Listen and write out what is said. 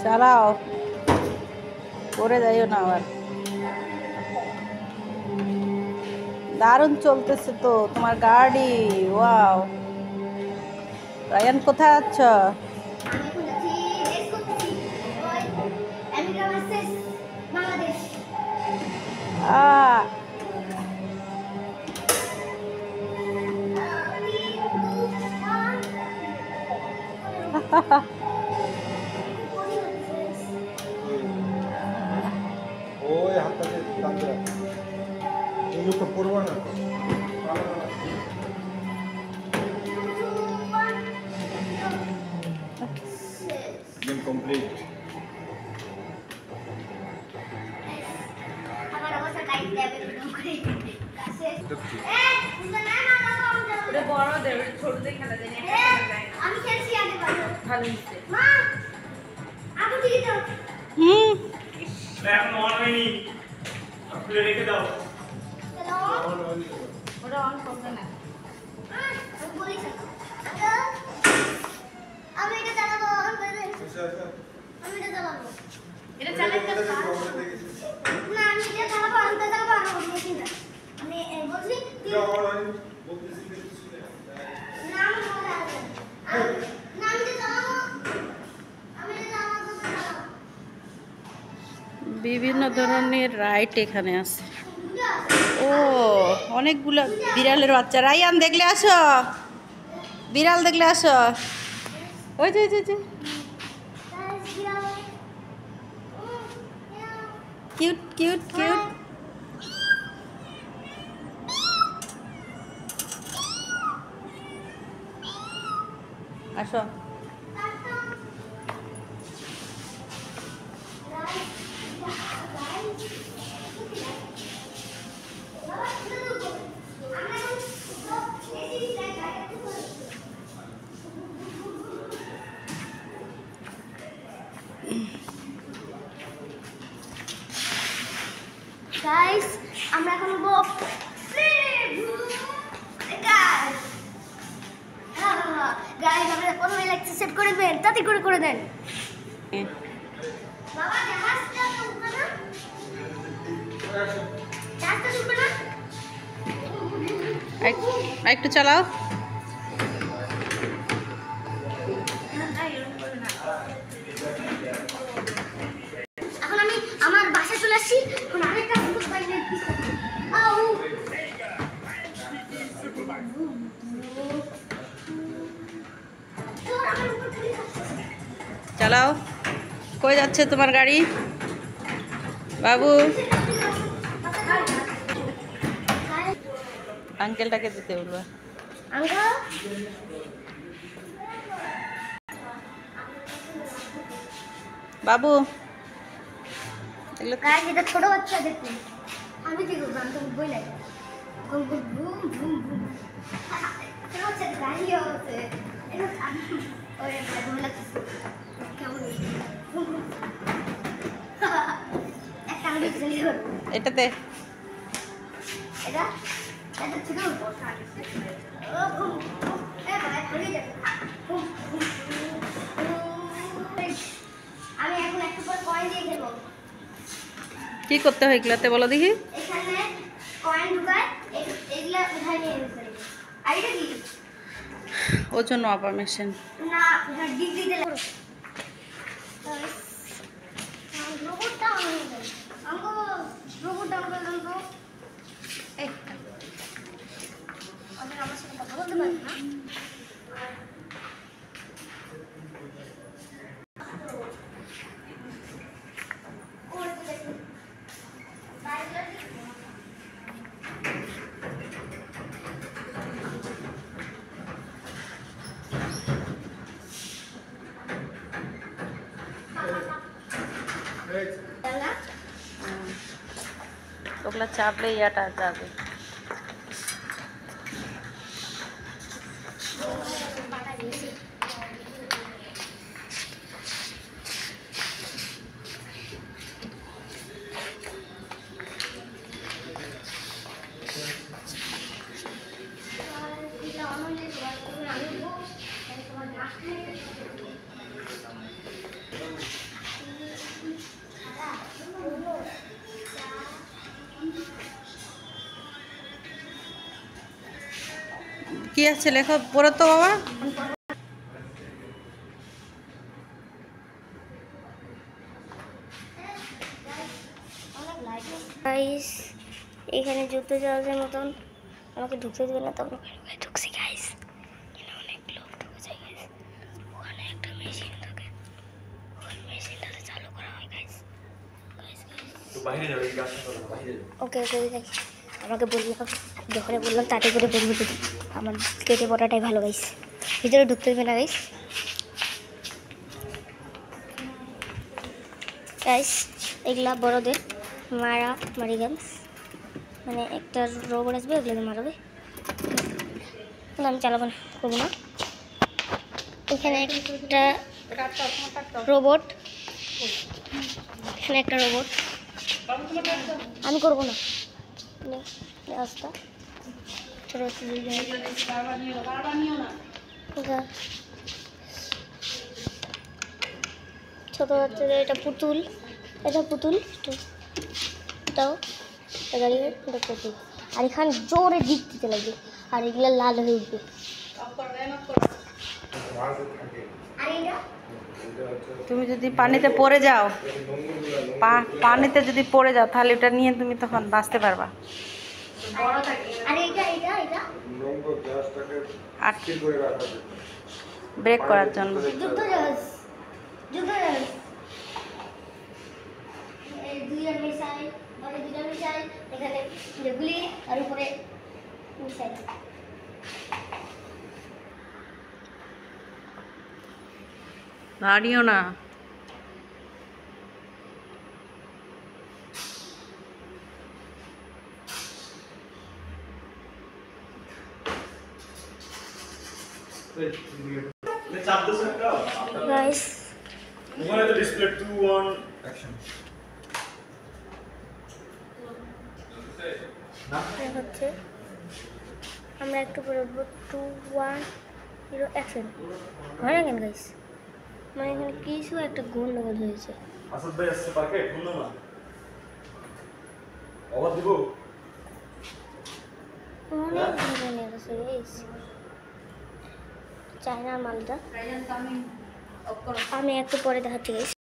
চালাও, পড়ে যাইও না আবার। দারুণ চলতেছে তো তোমার গাড়ি। ওয়াও, রায়ান কোথায় আছ? ওই হাতটাকে টানতে রাখ, এই মুখটা পড়বো না। Game complete. আমি খেলছি আগে ভালো হচ্ছে মা আপু ঠিক আছে এখন অন হয়নি, খুলে রেখে দাও। ওটা অন করবে না। আমি এটা চালাবো, অন করে দে। আমি এটা চালাবো, এটা চালাতে পারবো না। আমি এটা চালাবো, অন করে চালাবো। আমি বলছি না, আমি বলছি না, আমি বলে আছে না, আমি এটা চালাবো, আমি এটা চালাবো। বিভিন্ন ধরনের রাইড এখানে আছে। ও, অনেকগুলো বিড়ালের বাচ্চা। রায়ান দেখলে আসো, বিড়াল দেখলে আসো। ওই যে কিউট কিউট কিউট। আসো। গাইস, আমরা এখন বলবো গাইস, আমরা প্রথমে লেকচার সেট করে দেন, তাতে করে দেন। বাবা জাহাজটা উঠবে না, জাহাজটা উঠবে না। একটু চালাও। এখন আমি আমার বাসায় চলে আসছি। এখন আরেকটা ভূত বাইরে আউ চালাও। কই যাচ্ছে তোমার গাড়ি বাবু? আঙ্কেলটাকে দিতে বলবা। আঙ্কেল বাবু এগুলো গাইস, এটা ছোট বাচ্চা দেখুন। আমি কি করব? আমি তো বই নাই। ঘুম ঘুম ঘুম ঘুম ঘুম। ছোট বাচ্চা গাড়ি আছে। এটা আমি ওই ঘুম লাগছে। কেমন ঘুম ঘুম। একটা আমি চলে যাব। এটাতে এটা ছোট ও ঘুম ঘুম। ভাই পড়ে যাবে। ঘুম ঘুম। আমি এখন একটু পর কয়েন দিয়ে দেব। কি করতে হয় এগুলাতে বলো দেখি? এখানে কয়েন ঢুকায়, এগুলা উঠায় নিয়ে যেতে হবে। আর এটা কি? ওজন মাপার মেশিন। না, এটা ডিগ্রি দিলে রোবটটা আমগো রোবটটা আমগো এই আমি আমার সাথে কথা বলতে পারি না। ওগুলা চাপলে ইয়াটা যাবে। কি আছে লেখো, পড়ো তো বাবা। গাইস এখানে যুদ্ধ জাহাজের মতন আমাকে ঢুকতে দেবে না, তখন ঢুকছি গাইস। এখানে অনেক লোক ঢুকেছে গাইস। ওখানে একটা মেশিন থাকে, ওই মেশিনটাতে চালু করা হয় গাইস। ওকে ওকে গাইস, আমাকে বললাম যখন বললাম তাতে করে বলবো যদি আমার কেটে পড়াটাই ভালো গাইস। ভিতরে ঢুকতে দেবে না গাইস। গাইস এগুলা বড়দের মারি গেমস, মানে একটা রোবট আসবে ওগুলোকে মারবে। না আমি চালাবো না, করবো না। এখানে একটা রোবট, এখানে একটা রোবট, আমি করবো না। রাস্তা ছোট ছোট বাচ্চাদের এটা পুতুল, এটা পুতুল, এটাও গাড়ি, এটা পুতুল। আর এখানে জোরে দিক দিতে লাগবে আর এগুলো লাল হয়ে উঠবে। তুমি যদি পানিতে পড়ে যাও, পানিতে যদি পড়ে যাও তাহলে ওটা নিয়ে তুমি তখন বাঁচতে পারবা। আর এটা এটা এটা আর ব্রেক করার জন্য। যুদ্ধ জাহাজ, যুদ্ধ জাহাজ, এই দুইটা মিসাইল, মানে দুইটা মিসাইল এখানে গুলি আর উপরে মিসাইল। দাঁড়িও না। গাইস ওখানে তো ডিসপ্লে 2 1 অ্যাকশন। হচ্ছে আমরা একটু পরে 2 1 0 অ্যাকশন হয় না কেন গাইস? মানে এখানে কিছু একটা গন্ডগোল হয়েছে। আসাদ ভাই আসছে পার্কে, শুনলো না আবার দিব। অনেক ধরনের আছে গাইস, চায়নার মালটা। আমি একটু পরে দেখাচ্ছি গাইস।